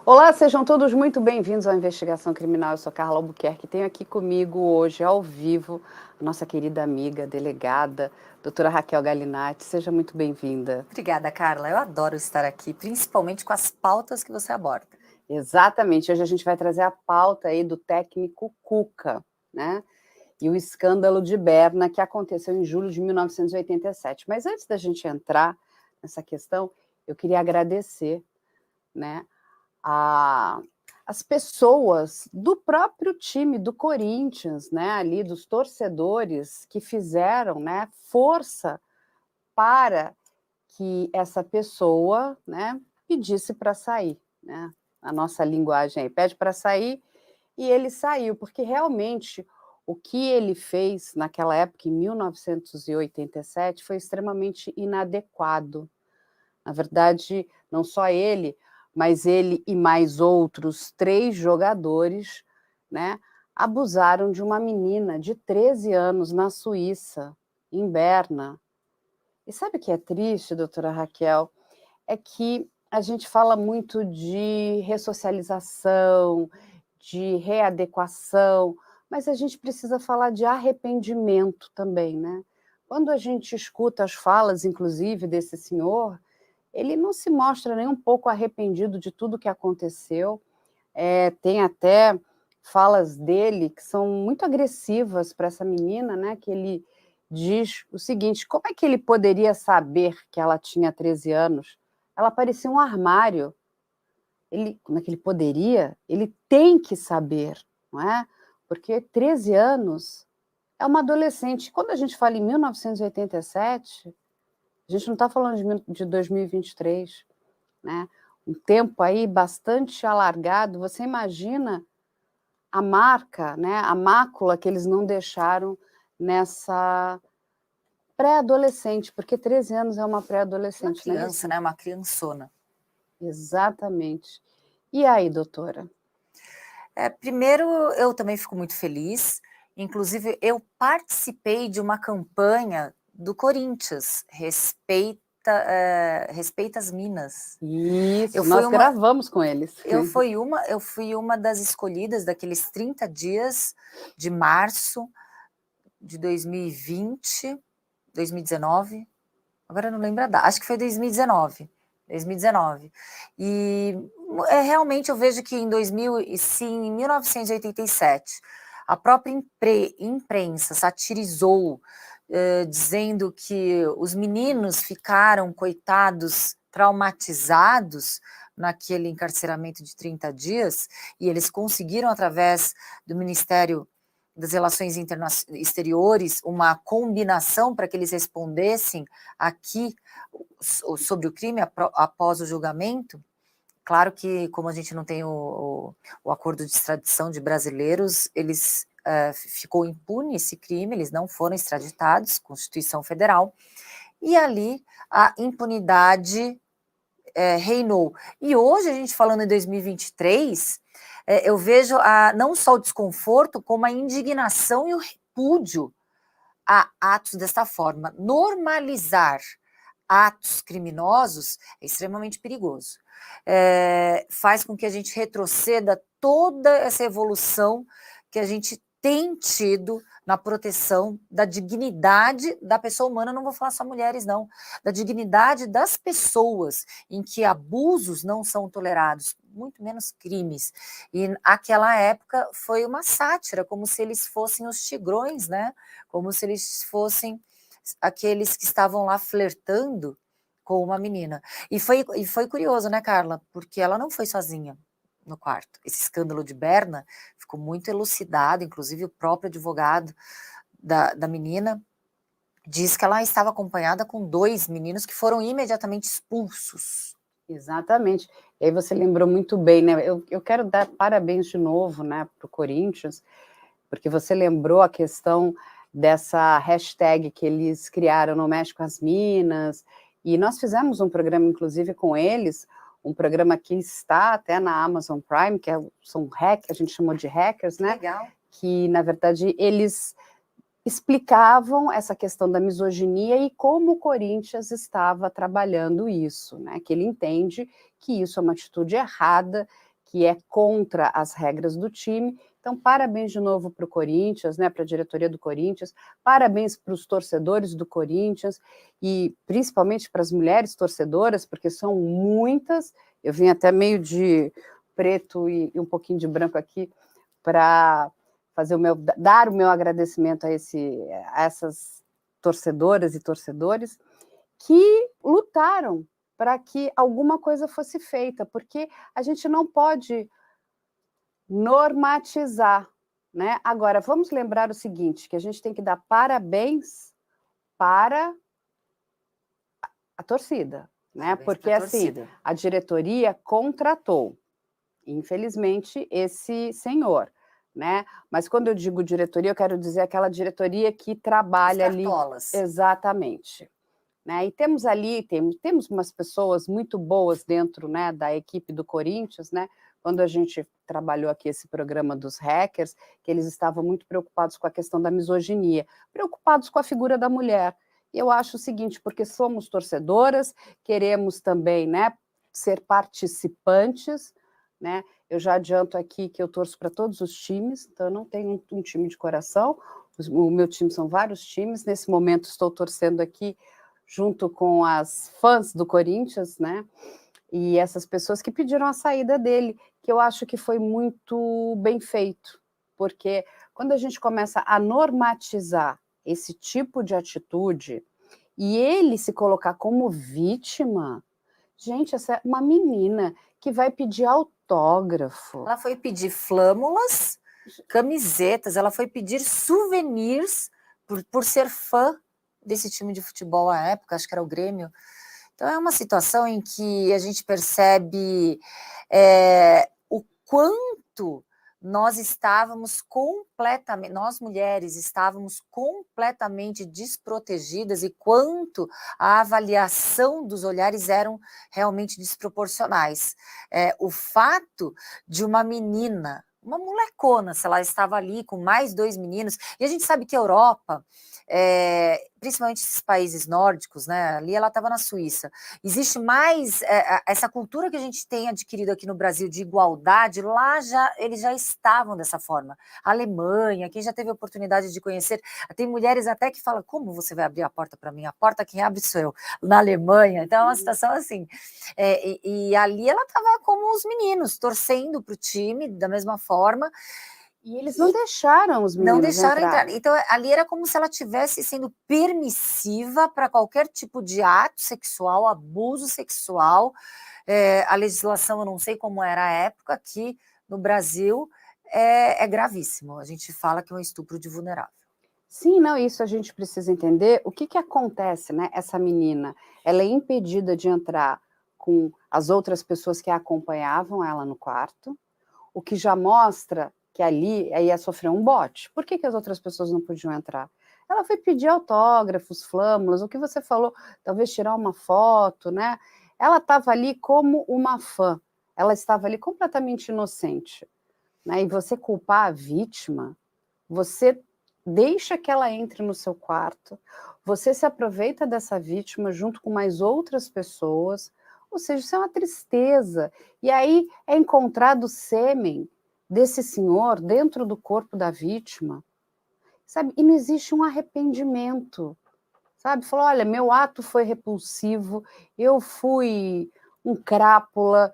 Olá, sejam todos muito bem-vindos à Investigação Criminal. Eu sou Carla Albuquerque. Tenho aqui comigo hoje, ao vivo, a nossa querida amiga, delegada, doutora Raquel Galinatti. Seja muito bem-vinda. Obrigada, Carla. Eu adoro estar aqui, principalmente com as pautas que você aborda. Exatamente. Hoje a gente vai trazer a pauta aí do técnico Cuca, né? E o escândalo de Berna, que aconteceu em julho de 1987. Mas antes da gente entrar nessa questão, eu queria agradecer, né, as pessoas do próprio time do Corinthians, né, ali dos torcedores que fizeram, né, força para que essa pessoa, né, pedisse para sair, né? A nossa linguagem aí, pede para sair e ele saiu, porque realmente o que ele fez naquela época, em 1987, foi extremamente inadequado. Na verdade, não só ele, mas ele e mais outros 3 jogadores, né, abusaram de uma menina de 13 anos na Suíça, em Berna. E sabe o que é triste, doutora Raquel? É que a gente fala muito de ressocialização, de readequação, mas a gente precisa falar de arrependimento também, né? Quando a gente escuta as falas, inclusive, desse senhor, ele não se mostra nem um pouco arrependido de tudo que aconteceu. Tem até falas dele que são muito agressivas para essa menina, né? Que ele diz o seguinte: como é que ele poderia saber que ela tinha 13 anos? Ela parecia um armário. Como é que ele poderia? Ele tem que saber, não é? Porque 13 anos é uma adolescente. Quando a gente fala em 1987, a gente não está falando de 2023, né? Um tempo aí bastante alargado. Você imagina a marca, né? A mácula que eles não deixaram nessa pré-adolescente, porque 13 anos é uma pré-adolescente, Uma criança, né? Uma criançona. Exatamente. E aí, doutora? Primeiro, eu também fico muito feliz. Inclusive, eu participei de uma campanha do Corinthians, Respeita as Minas. Isso, nós gravamos com eles. Eu fui uma das escolhidas daqueles 30 dias de março de 2020, 2019, agora eu não lembro a data, acho que foi 2019. E realmente eu vejo que em 1987, a própria imprensa satirizou, dizendo que os meninos ficaram, coitados, traumatizados naquele encarceramento de 30 dias, e eles conseguiram, através do Ministério das Relações Exteriores, uma combinação para que eles respondessem aqui sobre o crime após o julgamento. Claro que, como a gente não tem o acordo de extradição de brasileiros, ficou impune esse crime, eles não foram extraditados, Constituição Federal, e ali a impunidade reinou. E hoje, a gente falando em 2023, eu vejo não só o desconforto, como a indignação e o repúdio a atos desta forma. Normalizar atos criminosos é extremamente perigoso. Faz com que a gente retroceda toda essa evolução que a gente tem tido na proteção da dignidade da pessoa humana, não vou falar só mulheres, não, da dignidade das pessoas, em que abusos não são tolerados, muito menos crimes. E naquela época foi uma sátira, como se eles fossem os tigrões, né? Como se eles fossem aqueles que estavam lá flertando com uma menina. E foi curioso, né, Carla? Porque ela não foi sozinha no quarto. Esse escândalo de Berna ficou muito elucidado, inclusive o próprio advogado da menina diz que ela estava acompanhada com 2 meninos que foram imediatamente expulsos. Exatamente. E aí você lembrou muito bem, né? Eu quero dar parabéns de novo, né, para o Corinthians, porque você lembrou a questão dessa hashtag que eles criaram no México as Minas, e nós fizemos um programa, inclusive, com eles, um programa que está até na Amazon Prime, que são hackers, a gente chamou de hackers, né? Legal. Que, na verdade, eles explicavam essa questão da misoginia e como o Corinthians estava trabalhando isso, né? Que ele entende que isso é uma atitude errada, que é contra as regras do time. Então, parabéns de novo para o Corinthians, né, para a diretoria do Corinthians, parabéns para os torcedores do Corinthians e principalmente para as mulheres torcedoras, porque são muitas. Eu vim até meio de preto e um pouquinho de branco aqui para dar o meu agradecimento a essas torcedoras e torcedores que lutaram para que alguma coisa fosse feita, porque a gente não pode normatizar, né? Agora, vamos lembrar o seguinte, que a gente tem que dar parabéns para a torcida, né? Porque, assim, a diretoria contratou, infelizmente, esse senhor, né? Mas quando eu digo diretoria, eu quero dizer aquela diretoria que trabalha ali. Exatamente. Né? E temos ali, temos umas pessoas muito boas dentro, né, da equipe do Corinthians, né? Quando a gente trabalhou aqui esse programa dos hackers, que eles estavam muito preocupados com a questão da misoginia, preocupados com a figura da mulher. E eu acho o seguinte, porque somos torcedoras, queremos também, né, ser participantes, né? Eu já adianto aqui que eu torço para todos os times, então eu não tenho um time de coração, o meu time são vários times, nesse momento estou torcendo aqui junto com as fãs do Corinthians, né? E essas pessoas que pediram a saída dele, que eu acho que foi muito bem feito, porque quando a gente começa a normatizar esse tipo de atitude e ele se colocar como vítima, gente, essa é uma menina que vai pedir autógrafo. Ela foi pedir flâmulas, camisetas, ela foi pedir souvenirs por ser fã desse time de futebol à época, acho que era o Grêmio. Então é uma situação em que a gente percebe o quanto nós estávamos completamente, nós mulheres estávamos completamente desprotegidas e quanto a avaliação dos olhares eram realmente desproporcionais. O fato de uma menina, uma molecona, se ela estava ali com mais 2 meninos, e a gente sabe que a Europa, principalmente esses países nórdicos, né? Ali ela estava na Suíça. Existe mais essa cultura que a gente tem adquirido aqui no Brasil de igualdade, lá eles já estavam dessa forma. A Alemanha, quem já teve a oportunidade de conhecer, tem mulheres até que falam, como você vai abrir a porta para mim? A porta quem abre sou eu, na Alemanha. Então é uma situação assim. E ali ela estava como os meninos, torcendo para o time da mesma forma. E eles não deixaram os meninos não deixaram entrar. Então, ali era como se ela estivesse sendo permissiva para qualquer tipo de ato sexual, abuso sexual. A legislação, eu não sei como era a época, aqui no Brasil é gravíssimo. A gente fala que é um estupro de vulnerável. Sim, não, isso a gente precisa entender. O que acontece, né? Essa menina, ela é impedida de entrar com as outras pessoas que a acompanhavam ela no quarto, o que já mostra que ali ia sofrer um bote. Por que as outras pessoas não podiam entrar? Ela foi pedir autógrafos, flâmulas, o que você falou, talvez tirar uma foto, né? Ela estava ali como uma fã, ela estava ali completamente inocente, né? E você culpar a vítima, você deixa que ela entre no seu quarto, você se aproveita dessa vítima junto com mais outras pessoas, ou seja, isso é uma tristeza. E aí é encontrado sêmen desse senhor dentro do corpo da vítima, sabe? E não existe um arrependimento, sabe? Falou, olha, meu ato foi repulsivo, eu fui um crápula,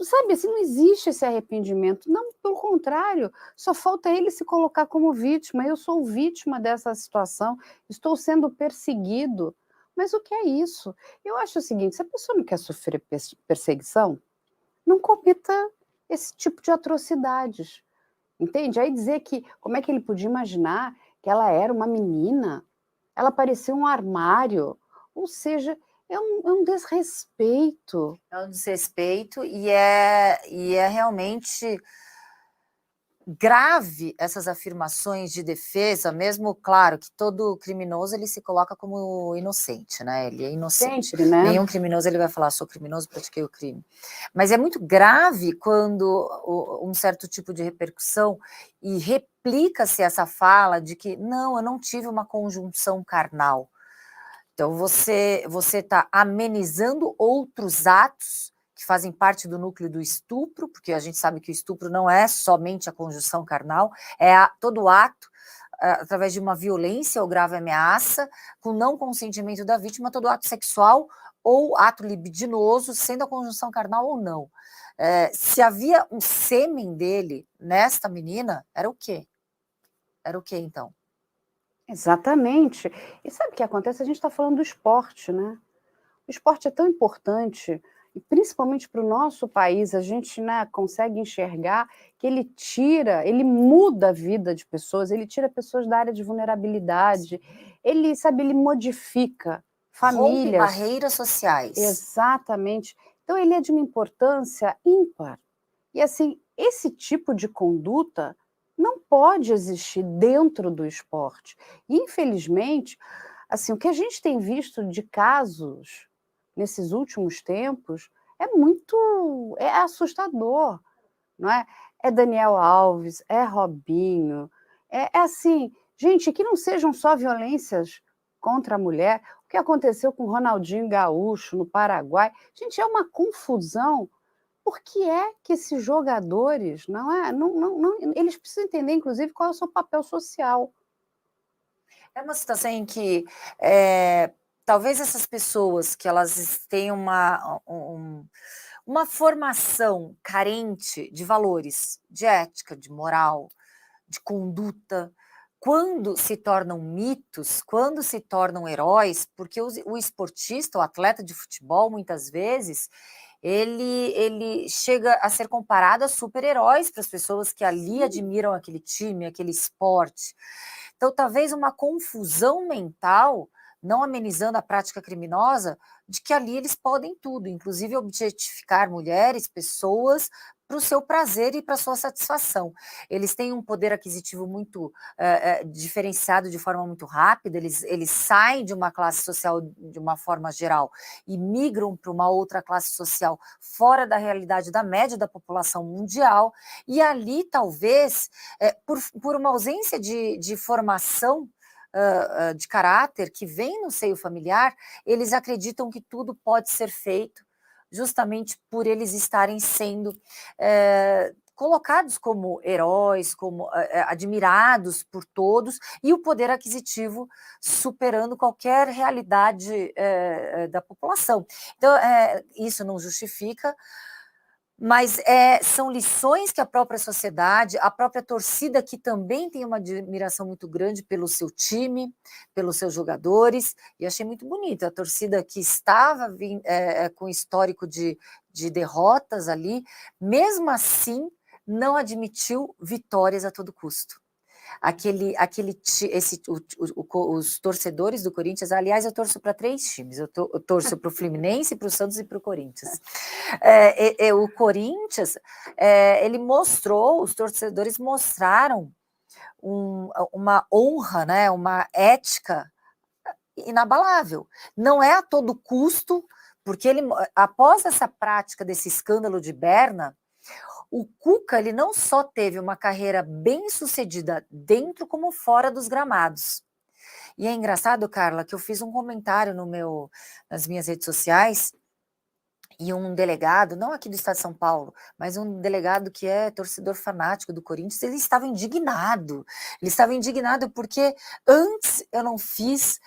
sabe, assim, não existe esse arrependimento, não, pelo contrário, só falta ele se colocar como vítima, eu sou vítima dessa situação, estou sendo perseguido, mas o que é isso? Eu acho o seguinte, se a pessoa não quer sofrer perseguição, não cometa esse tipo de atrocidades, entende? Aí dizer que, como é que ele podia imaginar que ela era uma menina, ela parecia um armário, ou seja, é um desrespeito. É um desrespeito e é realmente grave essas afirmações de defesa, mesmo, claro, que todo criminoso ele se coloca como inocente, né? Ele é inocente. Sempre, né? Nenhum criminoso ele vai falar, sou criminoso, pratiquei o crime. Mas é muito grave quando um certo tipo de repercussão e replica-se essa fala de que, não, eu não tive uma conjunção carnal. Então, você está amenizando outros atos que fazem parte do núcleo do estupro, porque a gente sabe que o estupro não é somente a conjunção carnal, é todo ato através de uma violência ou grave ameaça, com não consentimento da vítima, todo ato sexual ou ato libidinoso, sendo a conjunção carnal ou não. Se havia um sêmen dele nesta menina, era o quê? Era o quê, então? Exatamente. E sabe o que acontece? A gente está falando do esporte, né? O esporte é tão importante, e principalmente para o nosso país, a gente, né, consegue enxergar que ele muda a vida de pessoas, ele tira pessoas da área de vulnerabilidade, ele modifica Rompe famílias. barreiras sociais. Exatamente. Então, ele é de uma importância ímpar. E, assim, esse tipo de conduta não pode existir dentro do esporte. E, infelizmente, assim, o que a gente tem visto de casos nesses últimos tempos é assustador, não é? É Daniel Alves, é Robinho, é assim, gente, que não sejam só violências contra a mulher, o que aconteceu com Ronaldinho Gaúcho no Paraguai, gente, é uma confusão. Por que é que esses jogadores, eles precisam entender, inclusive, qual é o seu papel social. É uma situação em que talvez essas pessoas que elas tenham uma formação carente de valores, de ética, de moral, de conduta, quando se tornam mitos, quando se tornam heróis, porque o esportista, o atleta de futebol, muitas vezes, ele chega a ser comparado a super-heróis para as pessoas que ali admiram aquele time, aquele esporte. Então, talvez uma confusão mental, não amenizando a prática criminosa, de que ali eles podem tudo, inclusive objetificar mulheres, pessoas, para o seu prazer e para a sua satisfação. Eles têm um poder aquisitivo muito diferenciado de forma muito rápida, eles saem de uma classe social de uma forma geral e migram para uma outra classe social fora da realidade da média da população mundial, e ali talvez, por uma ausência de formação de caráter que vem no seio familiar, eles acreditam que tudo pode ser feito justamente por eles estarem sendo colocados como heróis, como admirados por todos, e o poder aquisitivo superando qualquer realidade da população. Então, isso não justifica, mas são lições que a própria sociedade, a própria torcida, que também tem uma admiração muito grande pelo seu time, pelos seus jogadores, e achei muito bonito, a torcida que estava com histórico de derrotas ali, mesmo assim, não admitiu vitórias a todo custo. Os torcedores do Corinthians, aliás, eu torço para 3 times, eu torço para o Fluminense, para o Santos e para o Corinthians. O Corinthians, ele mostrou, os torcedores mostraram uma honra, né, uma ética inabalável. Não é a todo custo, porque após essa prática desse escândalo de Berna, o Cuca, ele não só teve uma carreira bem sucedida dentro como fora dos gramados. E é engraçado, Carla, que eu fiz um comentário nas minhas redes sociais, e um delegado, não aqui do estado de São Paulo, mas um delegado que é torcedor fanático do Corinthians, ele estava indignado. Ele estava indignado porque antes eu não fiz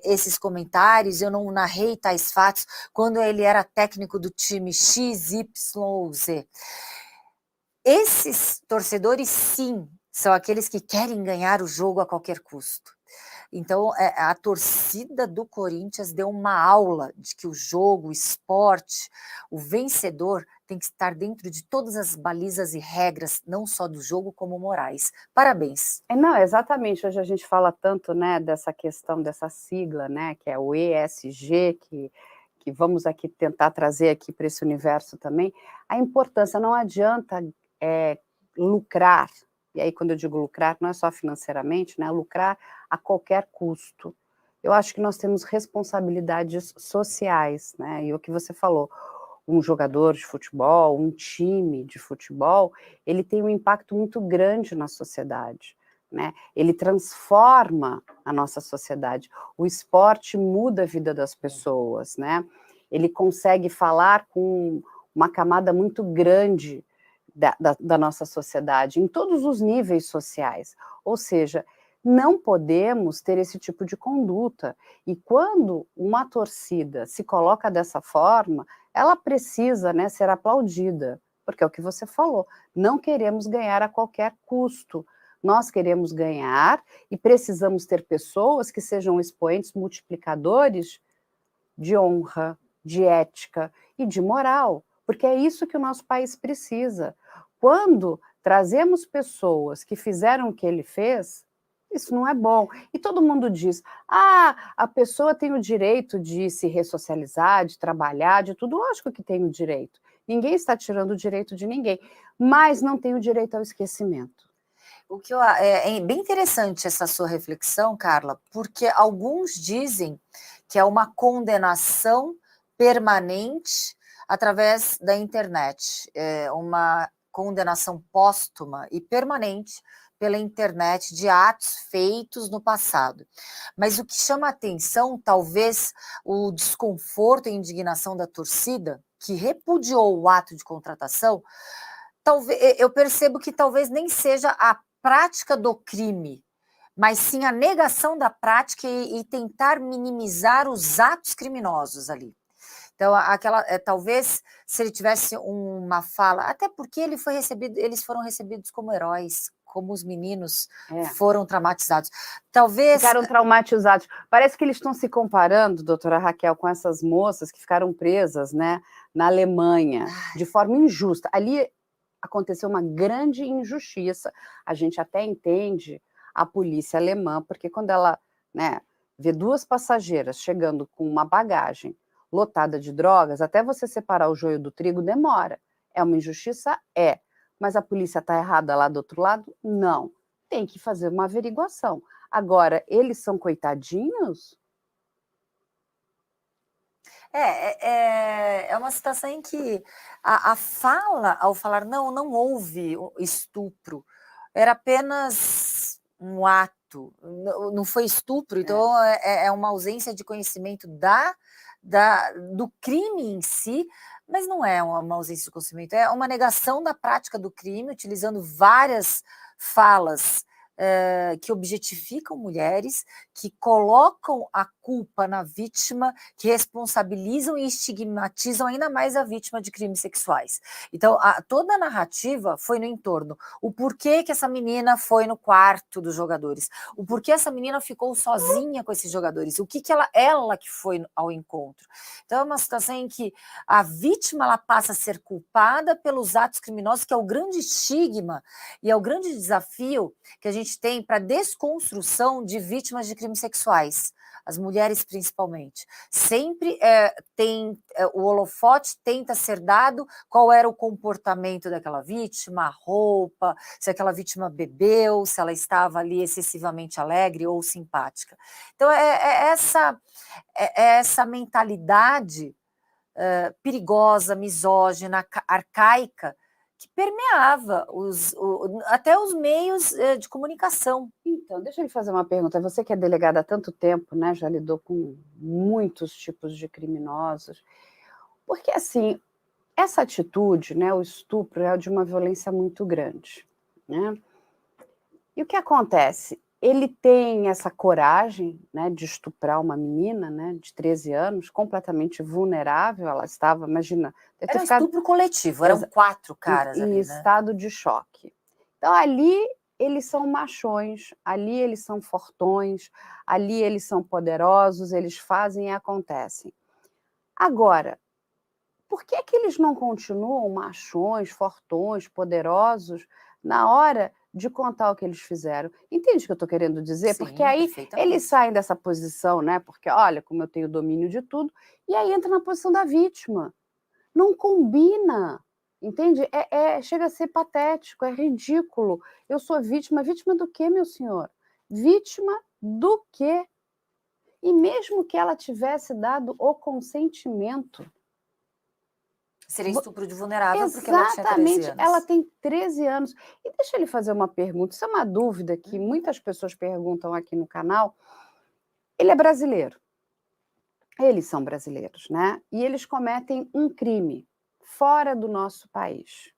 esses comentários, eu não narrei tais fatos quando ele era técnico do time XYZ. Esses torcedores, sim, são aqueles que querem ganhar o jogo a qualquer custo. Então, a torcida do Corinthians deu uma aula de que o jogo, o esporte, o vencedor tem que estar dentro de todas as balizas e regras, não só do jogo, como morais. Parabéns. Não, exatamente. Hoje a gente fala tanto, né, dessa questão, dessa sigla, né, que é o ESG, que vamos aqui tentar trazer aqui para esse universo também. A importância, não adianta lucrar, e aí quando eu digo lucrar, não é só financeiramente, né, lucrar a qualquer custo. Eu acho que nós temos responsabilidades sociais, né, e o que você falou, um jogador de futebol, um time de futebol, ele tem um impacto muito grande na sociedade, né? Ele transforma a nossa sociedade. O esporte muda a vida das pessoas, né? ele consegue falar com uma camada muito grande da nossa sociedade, em todos os níveis sociais. Ou seja, não podemos ter esse tipo de conduta. E quando uma torcida se coloca dessa forma, ela precisa, né, ser aplaudida, porque é o que você falou, não queremos ganhar a qualquer custo. Nós queremos ganhar e precisamos ter pessoas que sejam expoentes multiplicadores de honra, de ética e de moral, porque é isso que o nosso país precisa. Quando trazemos pessoas que fizeram o que ele fez, isso não é bom. E todo mundo diz, a pessoa tem o direito de se ressocializar, de trabalhar, de tudo. Lógico que tem o direito. Ninguém está tirando o direito de ninguém, mas não tem o direito ao esquecimento. O que é bem interessante essa sua reflexão, Carla, porque alguns dizem que é uma condenação permanente através da internet, uma condenação póstuma e permanente pela internet de atos feitos no passado. Mas o que chama a atenção, talvez, o desconforto e indignação da torcida, que repudiou o ato de contratação, talvez, eu percebo que talvez nem seja a prática do crime, mas sim a negação da prática e tentar minimizar os atos criminosos ali. Então, talvez se ele tivesse uma fala, até porque eles foram recebidos como heróis, como os meninos foram traumatizados. Talvez... Ficaram traumatizados. Parece que eles estão se comparando, doutora Raquel, com essas moças que ficaram presas, né, na Alemanha, de forma injusta. Ali aconteceu uma grande injustiça. A gente até entende a polícia alemã, porque quando ela, né, vê duas passageiras chegando com uma bagagem lotada de drogas, até você separar o joio do trigo demora. É uma injustiça? É. Mas a polícia está errada lá do outro lado? Não. Tem que fazer uma averiguação. Agora, eles são coitadinhos? É uma situação em que a fala, ao falar não houve estupro, era apenas um ato, não foi estupro, então é uma ausência de conhecimento do crime em si, mas não é uma ausência de conhecimento, é uma negação da prática do crime, utilizando várias falas que objetificam mulheres, que colocam a culpa na vítima, que responsabilizam e estigmatizam ainda mais a vítima de crimes sexuais. Então, toda a narrativa foi no entorno. O porquê que essa menina foi no quarto dos jogadores, o porquê essa menina ficou sozinha com esses jogadores, o que ela que foi ao encontro. Então, é uma situação em que a vítima ela passa a ser culpada pelos atos criminosos, que é o grande estigma e é o grande desafio que a gente tem para desconstrução de vítimas de crimes sexuais, as mulheres principalmente. Sempre o holofote tenta ser dado qual era o comportamento daquela vítima, a roupa, se aquela vítima bebeu, se ela estava ali excessivamente alegre ou simpática. Então, essa mentalidade perigosa, misógina, arcaica, que permeava até os meios de comunicação. Então, deixa eu lhe fazer uma pergunta. Você que é delegada há tanto tempo, né, já lidou com muitos tipos de criminosos, porque, assim, essa atitude, né, o estupro, é de uma violência muito grande, né? E o que acontece? Ele tem essa coragem, né, de estuprar uma menina, né, de 13 anos, completamente vulnerável, ela estava, imagina... Era um estupro coletivo, eram 4 caras ali, né? Em estado de choque. Então, ali eles são machões, ali eles são fortões, ali eles são poderosos, eles fazem e acontecem. Agora, por que eles não continuam machões, fortões, poderosos, na hora de contar o que eles fizeram? Entende o que eu estou querendo dizer? Sim, porque aí eles saem dessa posição, né? Porque, olha, como eu tenho domínio de tudo, e aí entra na posição da vítima. Não combina, entende? Chega a ser patético, é ridículo. Eu sou vítima. Vítima do quê, meu senhor? Vítima do quê? E mesmo que ela tivesse dado o consentimento... Seria estupro de vulnerável. Exatamente, porque ela tinha 13 anos. Ela tem 13 anos. E deixa eu lhe fazer uma pergunta, isso é uma dúvida que muitas pessoas perguntam aqui no canal. Ele é brasileiro? Eles são brasileiros, né? E eles cometem um crime fora do nosso país.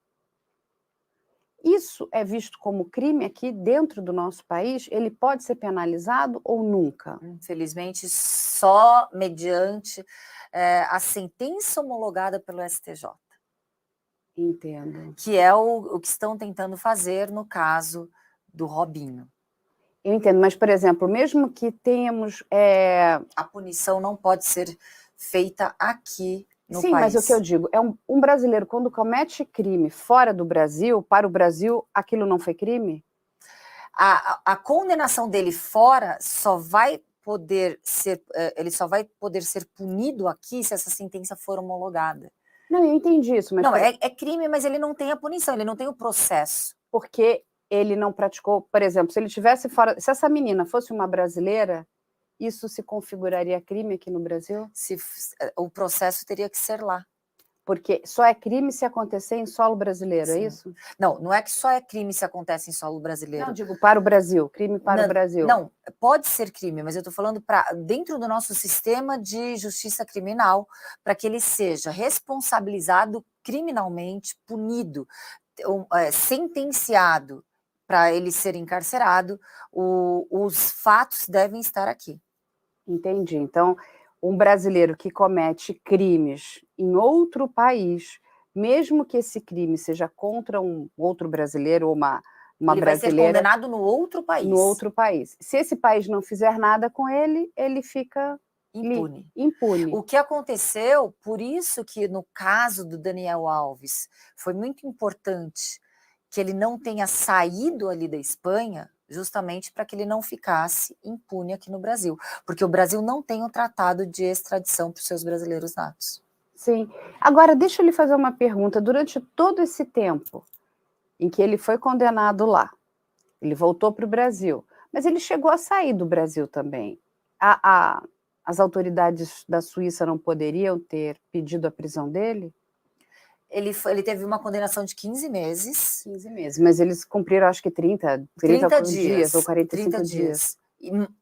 Isso é visto como crime aqui dentro do nosso país? Ele pode ser penalizado ou nunca? Infelizmente, só mediante a sentença homologada pelo STJ. Entendo. Que é o que estão tentando fazer no caso do Robinho. Eu entendo, mas, por exemplo, mesmo que tenhamos... A punição não pode ser feita aqui no Sim, país. mas o que eu digo, um brasileiro, quando comete crime fora do Brasil, para o Brasil, aquilo não foi crime? A condenação dele fora só vai poder ser, ele só vai poder ser punido aqui se essa sentença for homologada. Não, eu entendi isso, mas... Não, é crime, mas ele não tem a punição, ele não tem o processo. Porque ele não praticou, por exemplo, se ele tivesse fora... Se essa menina fosse uma brasileira, isso se configuraria crime aqui no Brasil? O processo teria que ser lá. Porque só é crime se acontecer em solo brasileiro, Sim. é isso? Não, não é que só é crime se acontece em solo brasileiro. Não, digo para o Brasil, crime para o Brasil. Não, pode ser crime, mas eu estou falando dentro do nosso sistema de justiça criminal, para que ele seja responsabilizado criminalmente, punido, sentenciado para ele ser encarcerado, os fatos devem estar aqui. Entendi. Então, um brasileiro que comete crimes em outro país, mesmo que esse crime seja contra um outro brasileiro ou uma ele brasileira... vai ser condenado no outro país. No outro país. Se esse país não fizer nada com ele, ele fica impune. Impune. O que aconteceu, por isso que no caso do Daniel Alves, foi muito importante que ele não tenha saído ali da Espanha, justamente para que ele não ficasse impune aqui no Brasil, porque o Brasil não tem um tratado de extradição para os seus brasileiros natos. Sim. Agora, deixa eu lhe fazer uma pergunta. Durante todo esse tempo em que ele foi condenado lá, ele voltou para o Brasil, mas ele chegou a sair do Brasil também. As autoridades da Suíça não poderiam ter pedido a prisão dele? Ele teve uma condenação de 15 meses. 15 meses, mas eles cumpriram acho que 30 dias ou 45 30 dias.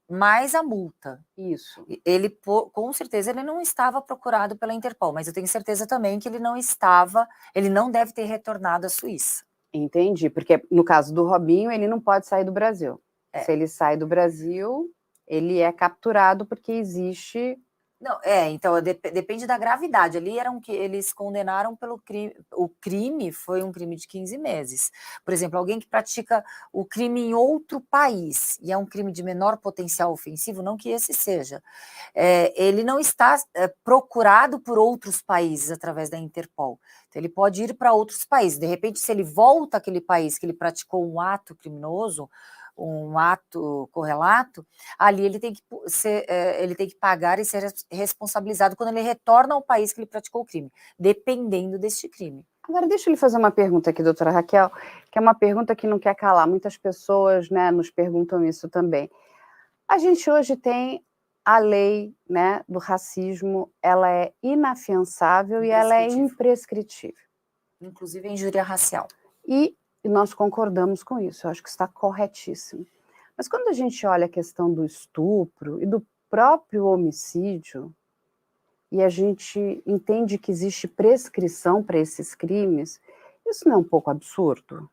Mais a multa. Isso. Ele, com certeza, ele não estava procurado pela Interpol, mas eu tenho certeza também que ele não deve ter retornado à Suíça. Entendi, porque no caso do Robinho, ele não pode sair do Brasil. Se ele sai do Brasil, ele é capturado porque existe... Não, então depende da gravidade. Ali eles condenaram pelo crime. O crime foi um crime de 15 meses. Por exemplo, alguém que pratica o crime em outro país e é um crime de menor potencial ofensivo, não que esse seja. Ele não está procurado por outros países através da Interpol. Então, ele pode ir para outros países. De repente, se ele volta àquele país que ele praticou um ato criminoso, um ato correlato, ali ele tem que pagar e ser responsabilizado quando ele retorna ao país que ele praticou o crime, dependendo deste crime. Agora, deixa eu lhe fazer uma pergunta aqui, doutora Raquel, que é uma pergunta que não quer calar. Muitas pessoas, né, nos perguntam isso também. A gente hoje tem a lei, né, do racismo, ela é inafiançável e ela é imprescritível. Inclusive a injúria racial. E nós concordamos com isso, eu acho que está corretíssimo. Mas quando a gente olha a questão do estupro e do próprio homicídio, e a gente entende que existe prescrição para esses crimes, isso não é um pouco absurdo?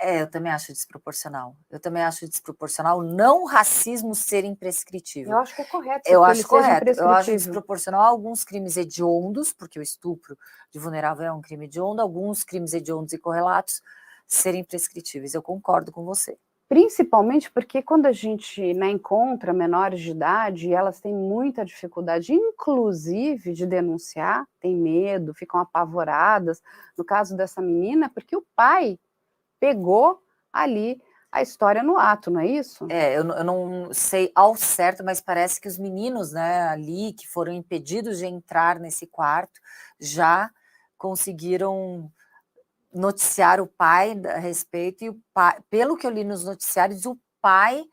Eu também acho desproporcional. Eu também acho desproporcional não o racismo ser imprescritível. Eu acho que é correto. Eu acho correto. Eu acho desproporcional alguns crimes hediondos, porque o estupro de vulnerável é um crime hediondo, alguns crimes hediondos e correlatos serem prescritíveis. Eu concordo com você. Principalmente porque quando a gente, né, encontra menores de idade, elas têm muita dificuldade, inclusive de denunciar, têm medo, ficam apavoradas. No caso dessa menina, porque o pai pegou ali a história no ato, não é isso? Eu não sei ao certo, mas parece que os meninos, né, ali, que foram impedidos de entrar nesse quarto, já conseguiram noticiar o pai a respeito, e o pai, pelo que eu li nos noticiários, o pai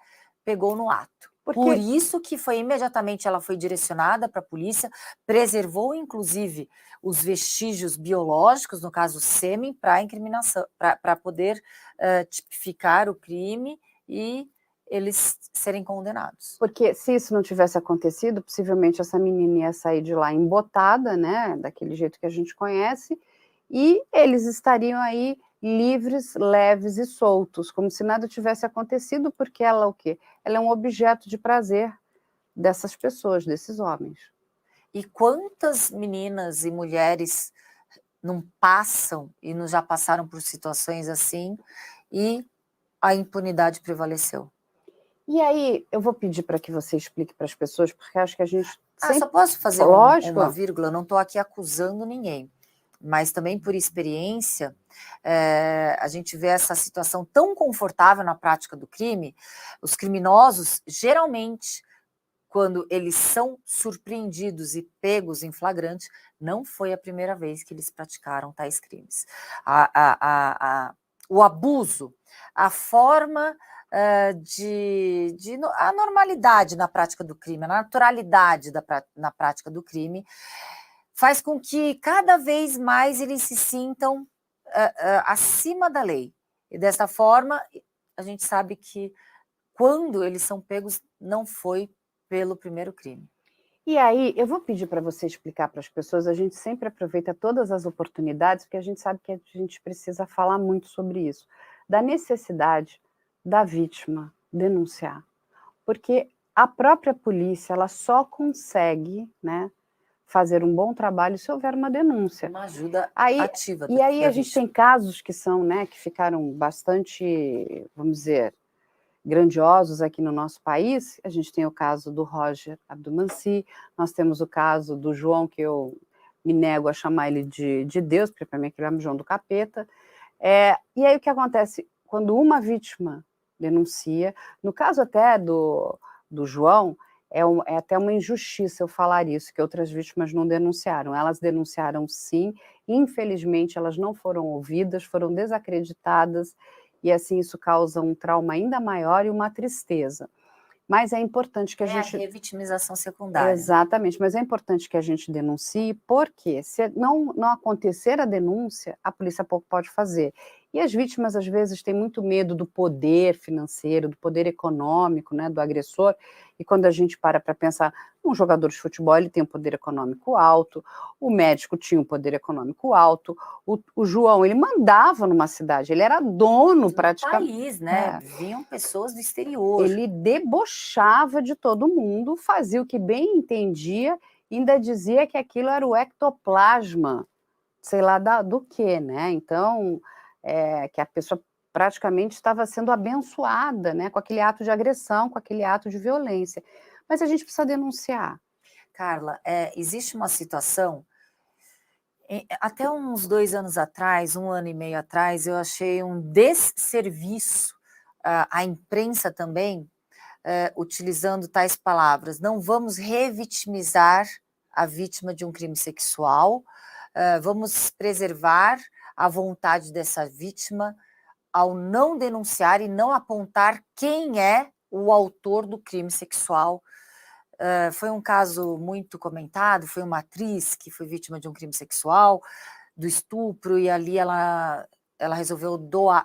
pegou no ato. Por isso que imediatamente ela foi direcionada para a polícia, preservou inclusive os vestígios biológicos, no caso o sêmen, para incriminação, para poder tipificar o crime e eles serem condenados. Porque se isso não tivesse acontecido, possivelmente essa menina ia sair de lá embotada, né, daquele jeito que a gente conhece, e eles estariam aí livres, leves e soltos, como se nada tivesse acontecido, porque ela o quê? Ela é um objeto de prazer dessas pessoas, desses homens. E quantas meninas e mulheres não passam e não já passaram por situações assim e a impunidade prevaleceu? E aí, eu vou pedir para que você explique para as pessoas, porque acho que a gente sempre... Só posso fazer Lógico. uma vírgula? Eu não estou aqui acusando ninguém, mas também por experiência, a gente vê essa situação tão confortável na prática do crime. Os criminosos, geralmente, quando eles são surpreendidos e pegos em flagrante, não foi a primeira vez que eles praticaram tais crimes. O abuso, a forma a normalidade na prática do crime, a naturalidade na prática do crime, faz com que cada vez mais eles se sintam acima da lei. E dessa forma, a gente sabe que quando eles são pegos, não foi pelo primeiro crime. E aí, eu vou pedir para você explicar para as pessoas, a gente sempre aproveita todas as oportunidades, porque a gente sabe que a gente precisa falar muito sobre isso, da necessidade da vítima denunciar. Porque a própria polícia, ela só consegue, né, fazer um bom trabalho se houver uma denúncia. Uma ajuda aí, ativa. E aí a gente tem casos que são, né, que ficaram bastante, vamos dizer, grandiosos aqui no nosso país. A gente tem o caso do Roger Abdulmanci, nós temos o caso do João, que eu me nego a chamar ele de Deus, porque para mim aquele é o João do capeta. E aí o que acontece? Quando uma vítima denuncia, no caso até do João, é até uma injustiça eu falar isso, que outras vítimas não denunciaram. Elas denunciaram sim, infelizmente elas não foram ouvidas, foram desacreditadas, e assim isso causa um trauma ainda maior e uma tristeza. Mas é importante que a gente... a revitimização secundária. Exatamente, mas é importante que a gente denuncie, porque se não acontecer a denúncia, a polícia pouco pode fazer. E as vítimas, às vezes, têm muito medo do poder financeiro, do poder econômico, né, do agressor, e quando a gente para pensar, um jogador de futebol ele tem um poder econômico alto, o médico tinha um poder econômico alto, o João, ele mandava numa cidade, ele era dono praticamente. País, né? Vinham pessoas do exterior. Ele debochava de todo mundo, fazia o que bem entendia, ainda dizia que aquilo era o ectoplasma, sei lá do que, né? Então, que a pessoa praticamente estava sendo abençoada, né? Com aquele ato de agressão, com aquele ato de violência. Mas a gente precisa denunciar. Carla, existe uma situação... Até uns 2 anos atrás, 1 ano e meio atrás, eu achei um desserviço à imprensa também, utilizando tais palavras. Não vamos revitimizar a vítima de um crime sexual, vamos preservar a vontade dessa vítima ao não denunciar e não apontar quem é o autor do crime sexual. Foi um caso muito comentado, foi uma atriz que foi vítima de um crime sexual, do estupro, e ali ela resolveu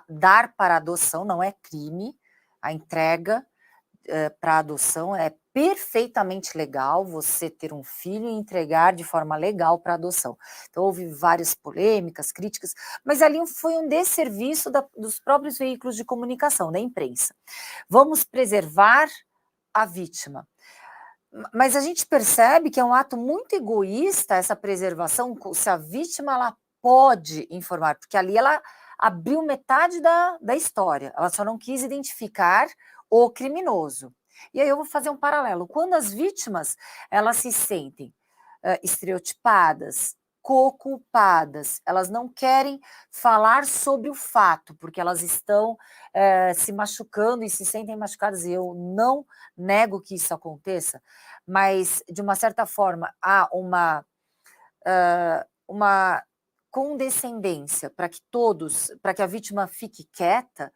dar para adoção, não é crime, a entrega para adoção é perfeitamente legal, você ter um filho e entregar de forma legal para adoção. Então houve várias polêmicas, críticas, mas ali foi um desserviço dos próprios veículos de comunicação, da imprensa. Vamos preservar a vítima. Mas a gente percebe que é um ato muito egoísta essa preservação, se a vítima ela pode informar, porque ali ela abriu metade da história, ela só não quis identificar o criminoso. E aí eu vou fazer um paralelo. Quando as vítimas elas se sentem estereotipadas, co-culpadas, elas não querem falar sobre o fato, porque elas estão se machucando e se sentem machucadas, e eu não nego que isso aconteça, mas, de uma certa forma, há uma condescendência para que a vítima fique quieta.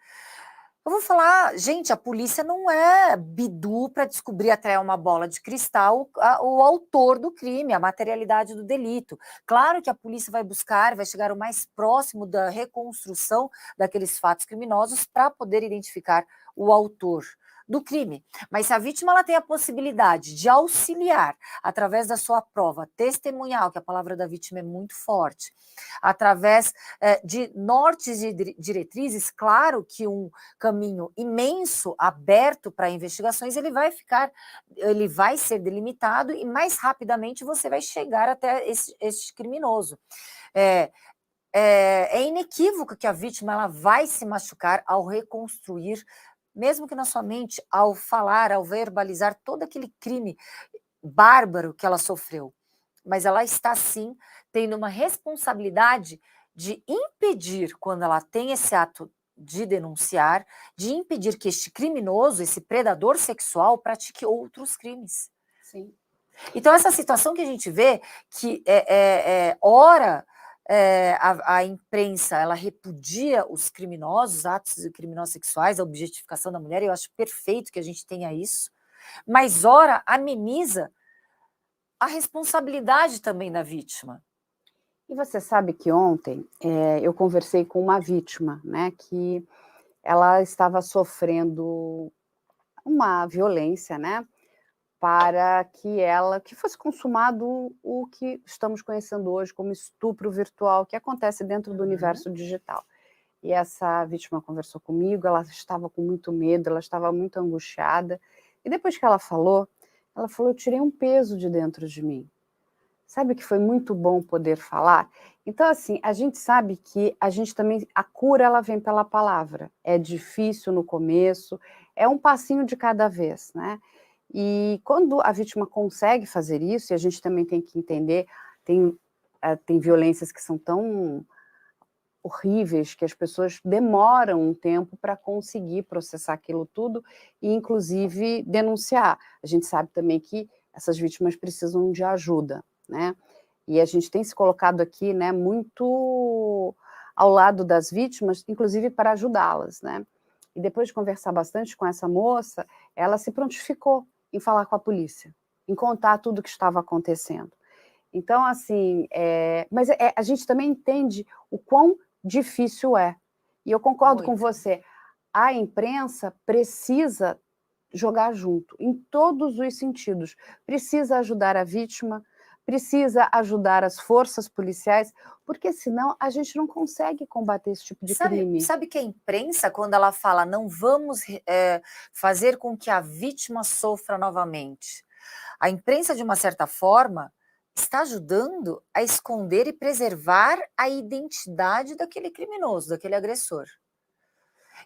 Eu vou falar, gente, a polícia não é bidu para descobrir até uma bola de cristal o autor do crime, a materialidade do delito. Claro que a polícia vai buscar, vai chegar o mais próximo da reconstrução daqueles fatos criminosos para poder identificar o autor do crime. Mas se a vítima ela tem a possibilidade de auxiliar através da sua prova testemunhal, que a palavra da vítima é muito forte, através de nortes e diretrizes, claro que um caminho imenso, aberto para investigações, ele vai ser delimitado e mais rapidamente você vai chegar até esse criminoso. É inequívoco que a vítima ela vai se machucar ao reconstruir, mesmo que na sua mente, ao falar, ao verbalizar todo aquele crime bárbaro que ela sofreu. Mas ela está, sim, tendo uma responsabilidade de impedir, quando ela tem esse ato de denunciar, de impedir que este criminoso, esse predador sexual, pratique outros crimes. Sim. Então, essa situação que a gente vê, que ora a imprensa ela repudia os criminosos, atos criminosos sexuais, a objetificação da mulher, eu acho perfeito que a gente tenha isso, mas ora ameniza a responsabilidade também da vítima. E você sabe que ontem eu conversei com uma vítima, né, que ela estava sofrendo uma violência, né, para que fosse consumado o que estamos conhecendo hoje como estupro virtual, que acontece dentro do universo digital. E essa vítima conversou comigo, ela estava com muito medo, ela estava muito angustiada, e depois que ela falou, eu tirei um peso de dentro de mim. Sabe que foi muito bom poder falar? Então, assim, a gente sabe que a gente também, a cura ela vem pela palavra. É difícil no começo, é um passinho de cada vez, né? E quando a vítima consegue fazer isso, e a gente também tem que entender, tem violências que são tão horríveis que as pessoas demoram um tempo para conseguir processar aquilo tudo e, inclusive, denunciar. A gente sabe também que essas vítimas precisam de ajuda, né? E a gente tem se colocado aqui, né, muito ao lado das vítimas, inclusive para ajudá-las, né? E depois de conversar bastante com essa moça, ela se prontificou em falar com a polícia, em contar tudo o que estava acontecendo. Então, assim, mas a gente também entende o quão difícil é. E eu concordo com você, a imprensa precisa jogar junto, em todos os sentidos. Precisa ajudar a vítima, precisa ajudar as forças policiais, porque senão a gente não consegue combater esse tipo de crime. Sabe que a imprensa, quando ela fala não vamos fazer com que a vítima sofra novamente, a imprensa, de uma certa forma, está ajudando a esconder e preservar a identidade daquele criminoso, daquele agressor.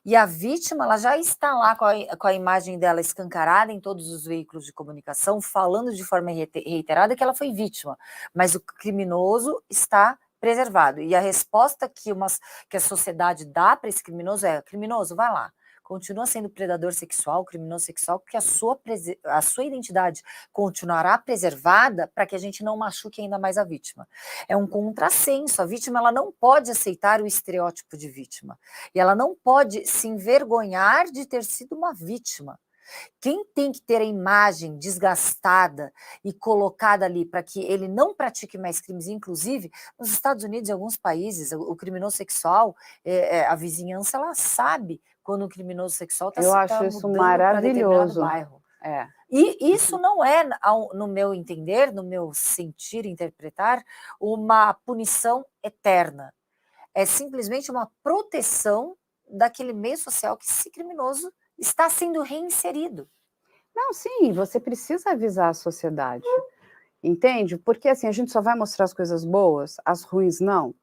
E a vítima ela já está lá com a imagem dela escancarada em todos os veículos de comunicação, falando de forma reiterada que ela foi vítima, mas o criminoso está preservado. E a resposta que a sociedade dá para esse criminoso é: criminoso, vai lá, continua sendo predador sexual, criminoso sexual, porque a sua identidade continuará preservada para que a gente não machuque ainda mais a vítima. É um contrassenso, a vítima ela não pode aceitar o estereótipo de vítima, e ela não pode se envergonhar de ter sido uma vítima. Quem tem que ter a imagem desgastada e colocada ali para que ele não pratique mais crimes, inclusive nos Estados Unidos e alguns países, o criminoso sexual, a vizinhança, ela sabe quando um criminoso sexual está mudando para determinado bairro. E isso não é, no meu entender, no meu sentir, interpretar, uma punição eterna. É simplesmente uma proteção daquele meio social que esse criminoso está sendo reinserido. Não, sim, você precisa avisar a sociedade, entende? Porque assim, a gente só vai mostrar as coisas boas, as ruins não.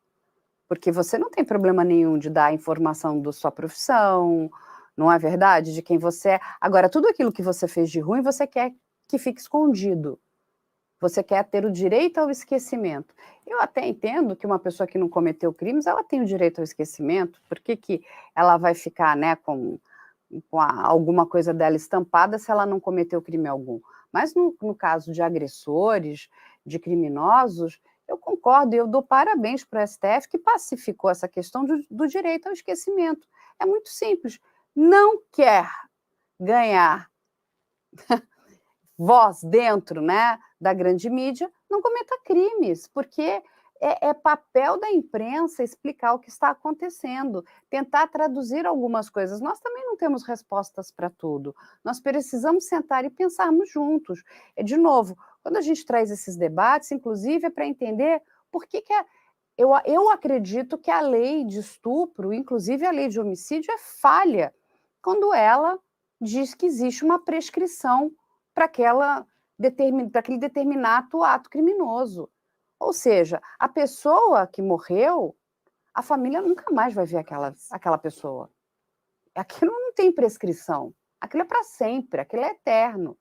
Porque você não tem problema nenhum de dar informação da sua profissão, não é verdade? De quem você é. Agora, tudo aquilo que você fez de ruim, você quer que fique escondido. Você quer ter o direito ao esquecimento. Eu até entendo que uma pessoa que não cometeu crimes, ela tem o direito ao esquecimento. Por que ela vai ficar, né, com alguma coisa dela estampada se ela não cometeu crime algum? Mas no caso de agressores, de criminosos, eu concordo e eu dou parabéns para o STF que pacificou essa questão do direito ao esquecimento. É muito simples. Não quer ganhar voz dentro, né, da grande mídia, não cometa crimes, porque é papel da imprensa explicar o que está acontecendo, tentar traduzir algumas coisas. Nós também não temos respostas para tudo. Nós precisamos sentar e pensarmos juntos. De novo, quando a gente traz esses debates, inclusive, é para entender por que eu acredito que a lei de estupro, inclusive a lei de homicídio, é falha quando ela diz que existe uma prescrição para aquele determinado ato criminoso. Ou seja, a pessoa que morreu, a família nunca mais vai ver aquela pessoa. Aquilo não tem prescrição. Aquilo é para sempre, aquilo é eterno.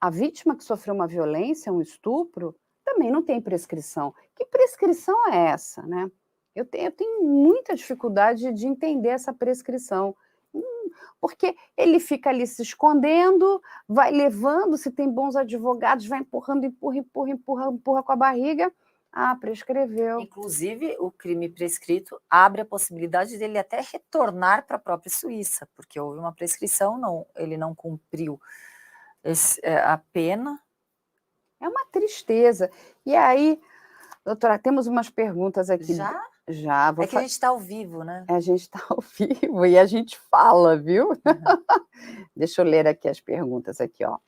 A vítima que sofreu uma violência, um estupro, também não tem prescrição. Que prescrição é essa, né? Eu tenho muita dificuldade de entender essa prescrição. Porque ele fica ali se escondendo, vai levando, se tem bons advogados, vai empurrando, empurra com a barriga. Ah, prescreveu. Inclusive, o crime prescrito abre a possibilidade dele até retornar para a própria Suíça, porque houve uma prescrição, ele não cumpriu a pena. É uma tristeza. E aí, doutora, temos umas perguntas aqui. Já? Já. É que a gente está ao vivo, né? A gente está ao vivo e a gente fala, viu? Uhum. Deixa eu ler aqui as perguntas aqui, ó.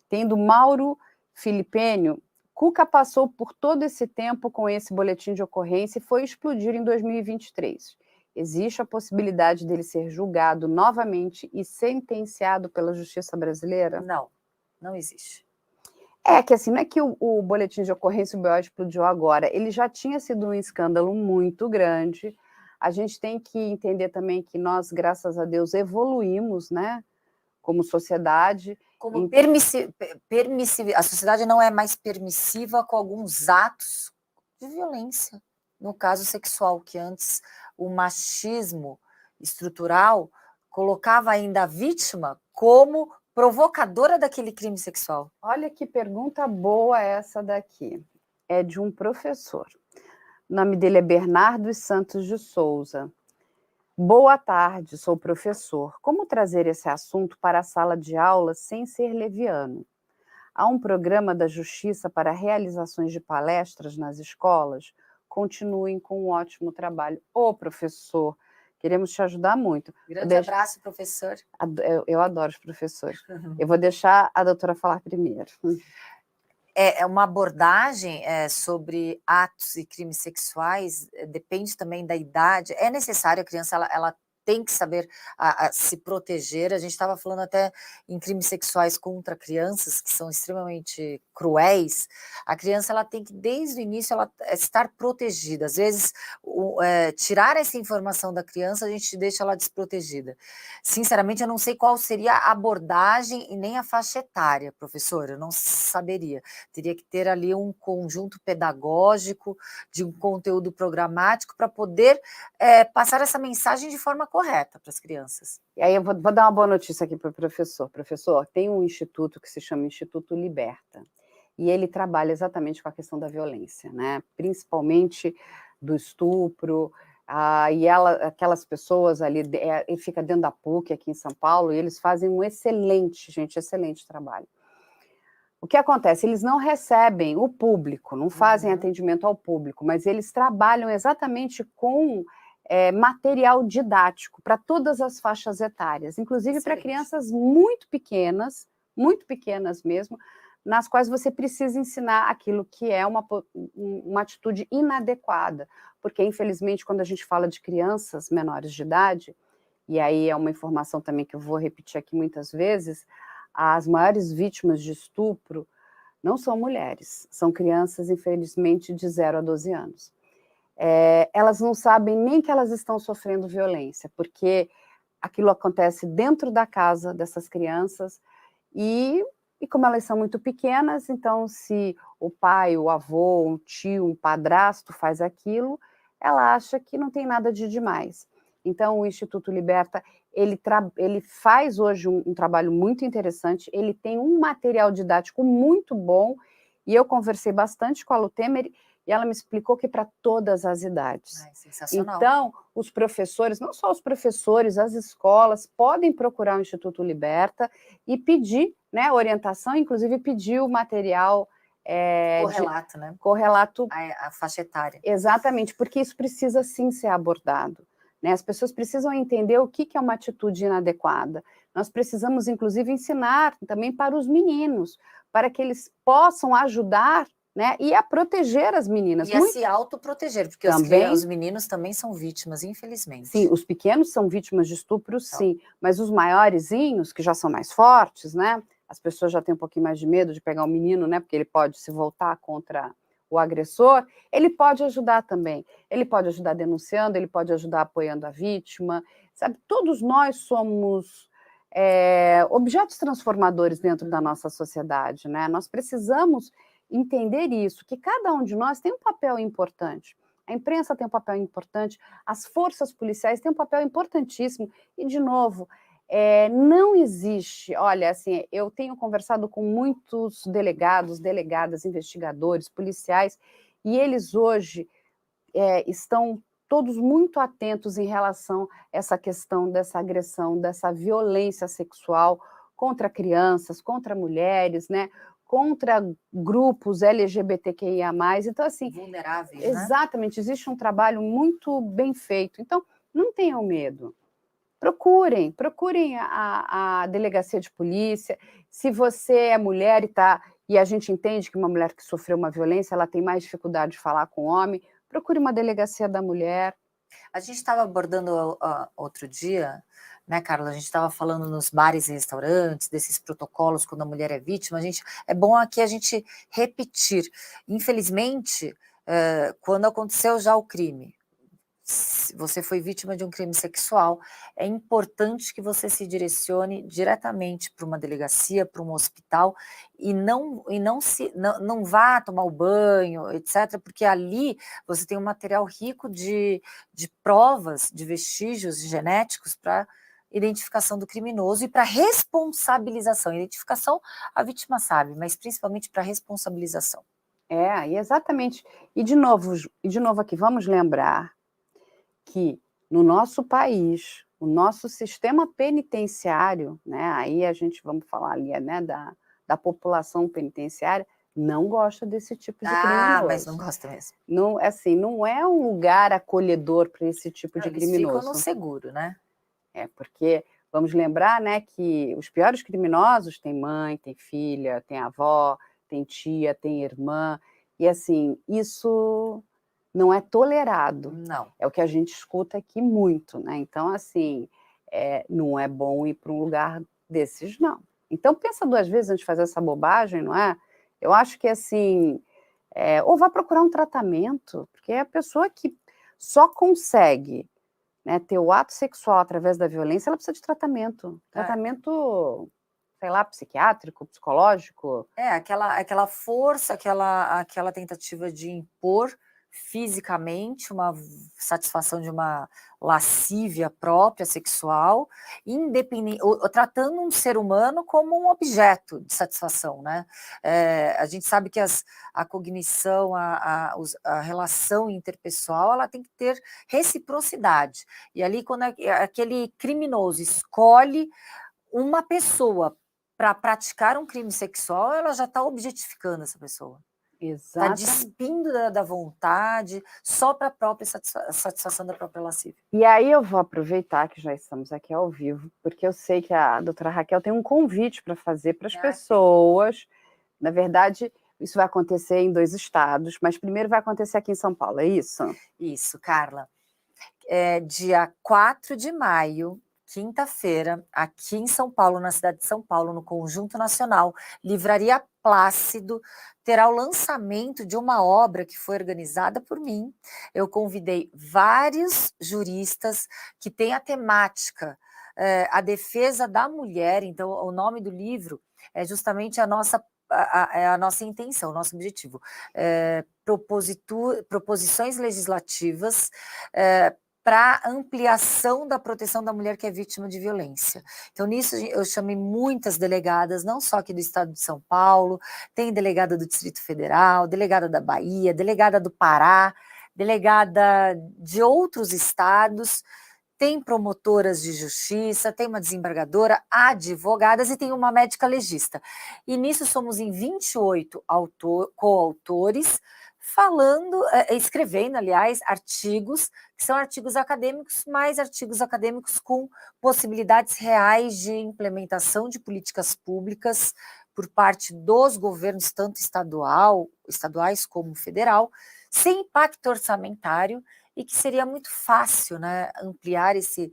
Tem do Mauro Filipênio. Cuca passou por todo esse tempo com esse boletim de ocorrência e foi explodir em 2023. Existe a possibilidade dele ser julgado novamente e sentenciado pela justiça brasileira? Não, não existe. É que assim, não é que o boletim de ocorrência, o BO explodiu agora, ele já tinha sido um escândalo muito grande. A gente tem que entender também que nós, graças a Deus, evoluímos, né, como sociedade. Como a sociedade não é mais permissiva com alguns atos de violência, no caso sexual, que antes o machismo estrutural colocava ainda a vítima como provocadora daquele crime sexual. Olha que pergunta boa essa daqui. É de um professor. O nome dele é Bernardo Santos de Souza. Boa tarde, sou professor. Como trazer esse assunto para a sala de aula sem ser leviano? Há um programa da Justiça para realizações de palestras nas escolas? Continuem com um ótimo trabalho. Ô, professor, queremos te ajudar muito. Grande abraço, professor. Eu adoro os professores. Eu vou deixar a doutora falar primeiro. É uma abordagem sobre atos e crimes sexuais, depende também da idade. É necessário, a criança ela tem que saber se proteger. A gente estava falando até em crimes sexuais contra crianças, que são extremamente cruéis. A criança ela tem que, desde o início, ela estar protegida. Às vezes, tirar essa informação da criança, a gente deixa ela desprotegida. Sinceramente, eu não sei qual seria a abordagem e nem a faixa etária, professor, eu não saberia. Teria que ter ali um conjunto pedagógico, de um conteúdo programático, para poder passar essa mensagem de forma correta para as crianças. E aí eu vou dar uma boa notícia aqui para o professor. Professor, tem um instituto que se chama Instituto Liberta, e ele trabalha exatamente com a questão da violência, né? Principalmente do estupro, e aquelas pessoas ali, ele fica dentro da PUC aqui em São Paulo, e eles fazem um excelente trabalho. O que acontece? Eles não recebem o público, não fazem atendimento ao público, mas eles trabalham exatamente com material didático para todas as faixas etárias, inclusive para crianças muito pequenas mesmo, nas quais você precisa ensinar aquilo que é uma atitude inadequada, porque infelizmente quando a gente fala de crianças menores de idade, e aí é uma informação também que eu vou repetir aqui muitas vezes, as maiores vítimas de estupro não são mulheres, são crianças, infelizmente, de 0 a 12 anos. Elas não sabem nem que elas estão sofrendo violência, porque aquilo acontece dentro da casa dessas crianças, e como elas são muito pequenas, então se o pai, o avô, um tio, um padrasto faz aquilo, ela acha que não tem nada de demais. Então o Instituto Liberta, ele faz hoje um trabalho muito interessante, ele tem um material didático muito bom, e eu conversei bastante com a Lu Temer, e ela me explicou que para todas as idades. Sensacional. Então, os professores, não só os professores, as escolas, podem procurar o Instituto Liberta e pedir, né, orientação, inclusive pedir o material correlato, né? Correlato a faixa etária. Exatamente, porque isso precisa sim ser abordado. Né? As pessoas precisam entender o que é uma atitude inadequada. Nós precisamos, inclusive, ensinar também para os meninos, para que eles possam ajudar, né, e a proteger as meninas. E a se autoproteger, porque os meninos também são vítimas, infelizmente. Sim, os pequenos são vítimas de estupro, sim, mas os maiorzinhos, que já são mais fortes, né, as pessoas já têm um pouquinho mais de medo de pegar o menino, né, porque ele pode se voltar contra o agressor, ele pode ajudar também. Ele pode ajudar denunciando, ele pode ajudar apoiando a vítima, sabe? Todos nós somos objetos transformadores dentro da nossa sociedade, né? Nós precisamos entender isso, que cada um de nós tem um papel importante. A imprensa tem um papel importante, as forças policiais têm um papel importantíssimo, e, de novo, não existe, olha, assim, eu tenho conversado com muitos delegados, delegadas, investigadores, policiais, e eles hoje estão todos muito atentos em relação a essa questão dessa agressão, dessa violência sexual contra crianças, contra mulheres, né, contra grupos LGBTQIA+. Então, assim... vulneráveis, exatamente, né? Existe um trabalho muito bem feito. Então, não tenham medo. Procurem a delegacia de polícia. Se você é mulher e a gente entende que uma mulher que sofreu uma violência, ela tem mais dificuldade de falar com o homem, procure uma delegacia da mulher. A gente estava abordando outro dia, né, Carla? A gente estava falando nos bares e restaurantes, desses protocolos quando a mulher é vítima. É bom aqui a gente repetir. Infelizmente, quando aconteceu já o crime, você foi vítima de um crime sexual, é importante que você se direcione diretamente para uma delegacia, para um hospital, e não vá tomar o banho, etc., porque ali você tem um material rico de provas, de vestígios genéticos para identificação do criminoso e para responsabilização. Identificação a vítima sabe, mas principalmente para responsabilização. Exatamente. E de novo aqui, vamos lembrar que no nosso país, o nosso sistema penitenciário, né, aí a gente vamos falar ali, né, da população penitenciária, não gosta desse tipo de criminoso. Mas não gosta mesmo. Não, assim, não é um lugar acolhedor para esse tipo de criminoso. Eles ficam no seguro, né? Porque vamos lembrar, né, que os piores criminosos têm mãe, têm filha, têm avó, têm tia, têm irmã, e assim, isso não é tolerado. Não. É o que a gente escuta aqui muito, né? Então, assim, não é bom ir para um lugar desses, não. Então, pensa duas vezes antes de fazer essa bobagem, não é? Eu acho que, assim, ou vá procurar um tratamento, porque a pessoa que só consegue, né, ter o ato sexual através da violência, ela precisa de tratamento. Tratamento, sei lá, psiquiátrico, psicológico. Aquela força, aquela tentativa de impor fisicamente uma satisfação de uma lascívia própria sexual, tratando um ser humano como um objeto de satisfação, né? A gente sabe que a cognição, a relação interpessoal, ela tem que ter reciprocidade. E ali, quando aquele criminoso escolhe uma pessoa para praticar um crime sexual, ela já está objetificando essa pessoa. Está despindo da vontade só para a própria satisfação da própria lascívia. E aí eu vou aproveitar que já estamos aqui ao vivo, porque eu sei que a doutora Raquel tem um convite para fazer para as pessoas. Na verdade, isso vai acontecer em 2 estados, mas primeiro vai acontecer aqui em São Paulo, é isso? Isso, Carla. Dia 4 de maio, quinta-feira, aqui em São Paulo, na cidade de São Paulo, no Conjunto Nacional, Livraria Plácido, terá o lançamento de uma obra que foi organizada por mim. Eu convidei vários juristas que têm a temática, a defesa da mulher. Então, o nome do livro é justamente a nossa intenção, o nosso objetivo. Proposições legislativas para ampliação da proteção da mulher que é vítima de violência. Então, nisso, eu chamei muitas delegadas, não só aqui do estado de São Paulo, tem delegada do Distrito Federal, delegada da Bahia, delegada do Pará, delegada de outros estados. tem promotoras de justiça, tem uma desembargadora, advogadas e tem uma médica legista. E nisso somos em 28 coautores, falando, escrevendo, aliás, artigos, que são artigos acadêmicos, mas artigos acadêmicos com possibilidades reais de implementação de políticas públicas por parte dos governos, tanto estaduais como federal, sem impacto orçamentário, e que seria muito fácil, né, ampliar esse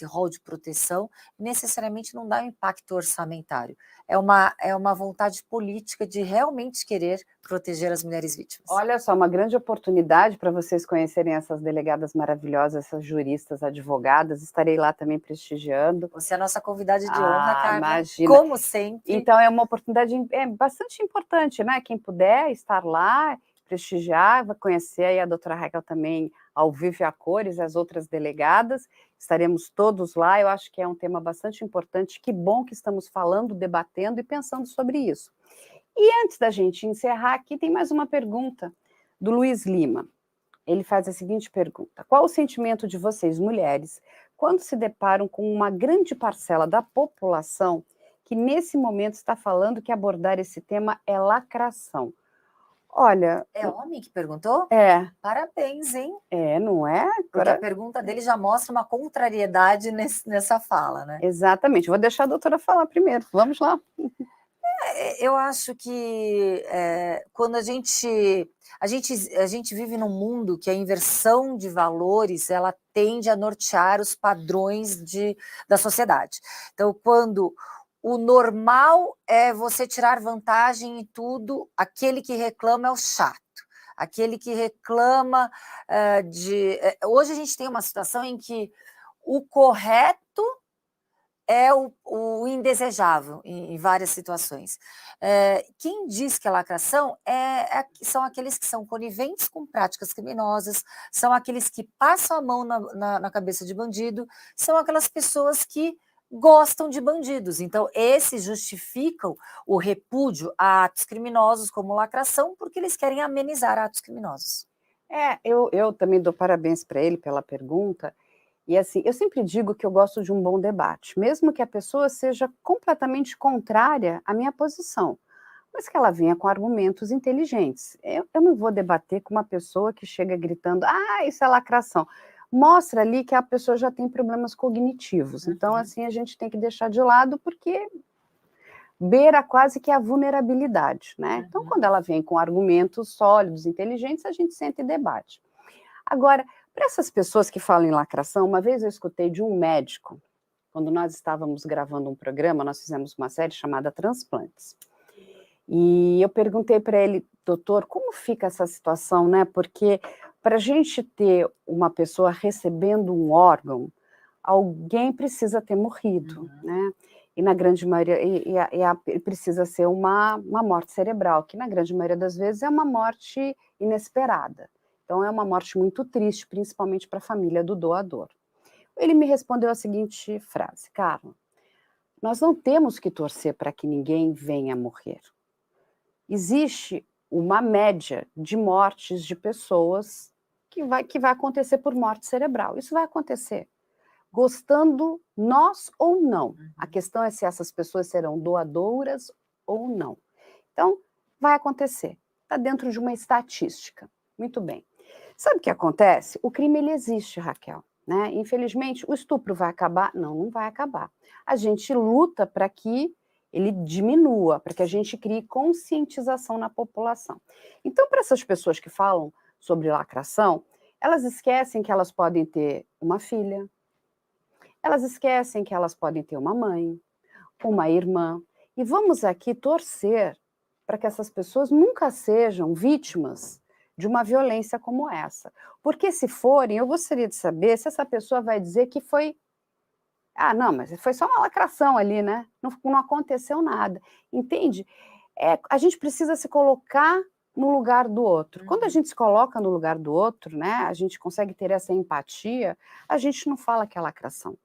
rol de proteção, necessariamente não dá um impacto orçamentário. É uma vontade política de realmente querer proteger as mulheres vítimas. Olha só, uma grande oportunidade para vocês conhecerem essas delegadas maravilhosas, essas juristas, advogadas. Estarei lá também prestigiando. Você é a nossa convidada de honra, Carla. Imagina. Como sempre. Então, é uma oportunidade bastante importante, né? Quem puder estar lá, prestigiar, vai conhecer aí a doutora Raquel também ao vivo e a cores, as outras delegadas, estaremos todos lá. Eu acho que é um tema bastante importante, que bom que estamos falando, debatendo e pensando sobre isso. E antes da gente encerrar aqui, tem mais uma pergunta do Luiz Lima. Ele faz a seguinte pergunta: qual o sentimento de vocês, mulheres, quando se deparam com uma grande parcela da população que nesse momento está falando que abordar esse tema é lacração? Olha... É homem que perguntou? É. Parabéns, hein? Não é? Porque a pergunta dele já mostra uma contrariedade nessa fala, né? Exatamente. Vou deixar a doutora falar primeiro. Vamos lá. Eu acho que quando a gente vive num mundo que a inversão de valores ela tende a nortear os padrões da sociedade. Então, quando o normal é você tirar vantagem em tudo, aquele que reclama é o chato, aquele que reclama hoje a gente tem uma situação em que o correto é o indesejável em várias situações. Quem diz que é lacração são aqueles que são coniventes com práticas criminosas, são aqueles que passam a mão na cabeça de bandido, são aquelas pessoas que gostam de bandidos. Então, esses justificam o repúdio a atos criminosos como lacração, porque eles querem amenizar atos criminosos. Eu também dou parabéns para ele pela pergunta. E assim, eu sempre digo que eu gosto de um bom debate, mesmo que a pessoa seja completamente contrária à minha posição, mas que ela venha com argumentos inteligentes. Eu não vou debater com uma pessoa que chega gritando, isso é lacração. Mostra ali que a pessoa já tem problemas cognitivos. Então, assim, a gente tem que deixar de lado, porque beira quase que a vulnerabilidade, né? Então, quando ela vem com argumentos sólidos, inteligentes, a gente senta e debate. Agora, para essas pessoas que falam em lacração, uma vez eu escutei de um médico, quando nós estávamos gravando um programa, nós fizemos uma série chamada Transplantes. E eu perguntei para ele, doutor, como fica essa situação, né? Porque para a gente ter uma pessoa recebendo um órgão, alguém precisa ter morrido, né? E na grande maioria, precisa ser uma morte cerebral, que na grande maioria das vezes é uma morte inesperada. Então, é uma morte muito triste, principalmente para a família do doador. Ele me respondeu a seguinte frase: Carla, nós não temos que torcer para que ninguém venha a morrer. Existe uma média de mortes de pessoas que vai acontecer por morte cerebral. Isso vai acontecer, gostando nós ou não. A questão é se essas pessoas serão doadoras ou não. Então, vai acontecer. Está dentro de uma estatística. Muito bem. Sabe o que acontece? O crime, ele existe, Raquel, né? Infelizmente, o estupro vai acabar? Não, não vai acabar. A gente luta para que ele diminua, para que a gente crie conscientização na população. Então, para essas pessoas que falam sobre lacração, elas esquecem que elas podem ter uma filha, elas esquecem que elas podem ter uma mãe, uma irmã, e vamos aqui torcer para que essas pessoas nunca sejam vítimas de uma violência como essa. Porque se forem, eu gostaria de saber se essa pessoa vai dizer que foi... não, mas foi só uma lacração ali, né? Não aconteceu nada. Entende? A gente precisa se colocar no lugar do outro. Quando a gente se coloca no lugar do outro, né, a gente consegue ter essa empatia, a gente não fala que é lacração,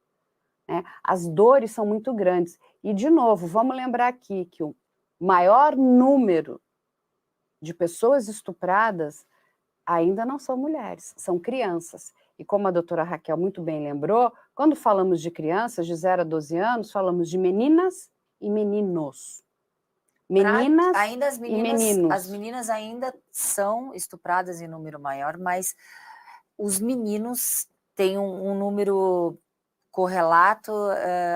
né? As dores são muito grandes. E, de novo, vamos lembrar aqui que o maior número de pessoas estupradas ainda não são mulheres, são crianças. E como a doutora Raquel muito bem lembrou, quando falamos de crianças de 0 a 12 anos, falamos de meninas e meninos. Meninas ainda e meninos. As meninas ainda são estupradas em número maior, mas os meninos têm um número correlato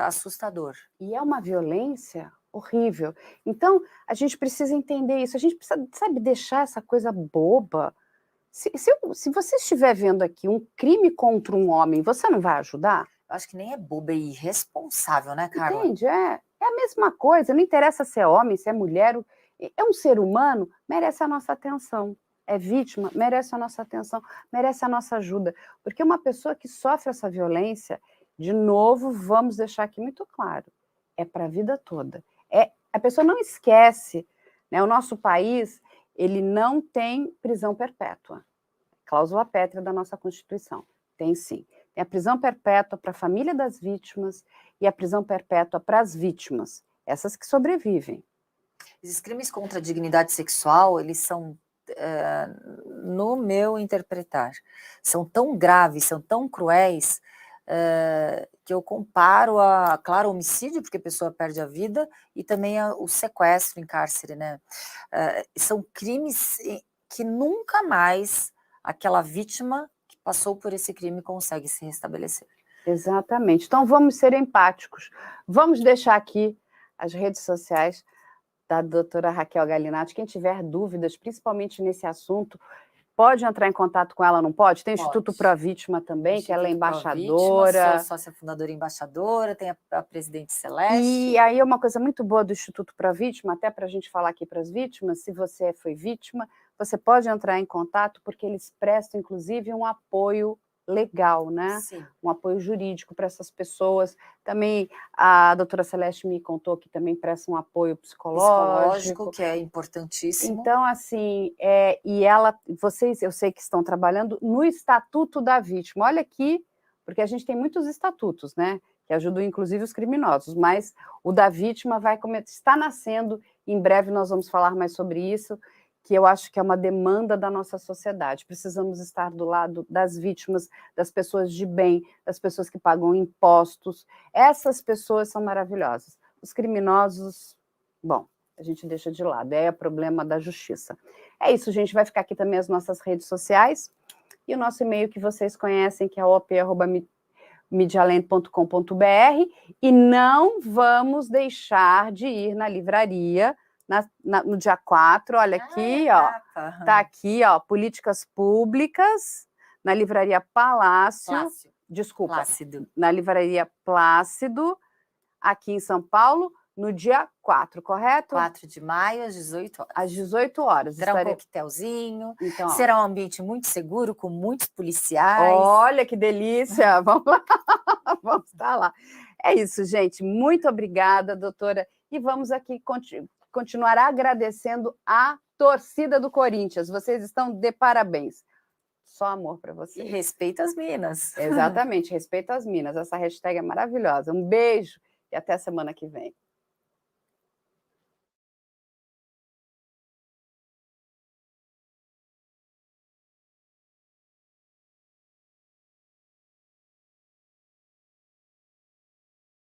assustador. E é uma violência horrível. Então, a gente precisa entender isso. A gente precisa, sabe, deixar essa coisa boba. Se você estiver vendo aqui um crime contra um homem, você não vai ajudar? Eu acho que nem é boba, é irresponsável, né, Carla? Entende? É a mesma coisa. Não interessa se é homem, se é mulher. É um ser humano, merece a nossa atenção. É vítima, merece a nossa atenção, merece a nossa ajuda. Porque uma pessoa que sofre essa violência, de novo, vamos deixar aqui muito claro, é para a vida toda. A pessoa não esquece, né? O nosso país, ele não tem prisão perpétua. Cláusula pétrea da nossa Constituição. Tem sim. Tem a prisão perpétua para a família das vítimas e a prisão perpétua para as vítimas, essas que sobrevivem. Esses crimes contra a dignidade sexual, eles são, no meu interpretar, são tão graves, são tão cruéis, que eu comparo a, claro, homicídio, porque a pessoa perde a vida, e também o sequestro em cárcere, né? São crimes que nunca mais aquela vítima que passou por esse crime consegue se restabelecer. Exatamente. Então, vamos ser empáticos. Vamos deixar aqui as redes sociais da doutora Raquel Galinatti. Quem tiver dúvidas, principalmente nesse assunto, pode entrar em contato com ela, não pode? Tem o Instituto Pró Vítima também, Instituto que ela é embaixadora. Sou sócia fundadora e embaixadora, tem a presidente Celeste. E aí é uma coisa muito boa do Instituto Pró Vítima, até para a gente falar aqui para as vítimas, se você foi vítima, você pode entrar em contato, porque eles prestam, inclusive, um apoio legal, né? Sim. Um apoio jurídico para essas pessoas. Também a doutora Celeste me contou que também presta um apoio psicológico, que é importantíssimo. Então, assim, e vocês, eu sei que estão trabalhando no Estatuto da Vítima. Olha aqui, porque a gente tem muitos estatutos, né? Que ajudam, inclusive, os criminosos, mas o da vítima está nascendo, em breve nós vamos falar mais sobre isso, que eu acho que é uma demanda da nossa sociedade. Precisamos estar do lado das vítimas, das pessoas de bem, das pessoas que pagam impostos. Essas pessoas são maravilhosas. Os criminosos, bom, a gente deixa de lado, é problema da justiça. É isso, gente, vai ficar aqui também as nossas redes sociais e o nosso e-mail que vocês conhecem, que é op@medialento.com.br, e não vamos deixar de ir na livraria no dia 4, olha aqui, tá aqui, Políticas Públicas, na livraria Plácido, na livraria Plácido, aqui em São Paulo, no dia 4, correto? 4 de maio, às 18 horas. Às 18 horas. Será um coquetelzinho, então, será um ambiente muito seguro, com muitos policiais. Olha que delícia, vamos lá, vamos estar lá. É isso, gente, muito obrigada, doutora, e vamos aqui continuar agradecendo a torcida do Corinthians. Vocês estão de parabéns. Só amor para vocês. E respeita as minas. Exatamente, respeita as minas. Essa hashtag é maravilhosa. Um beijo e até a semana que vem.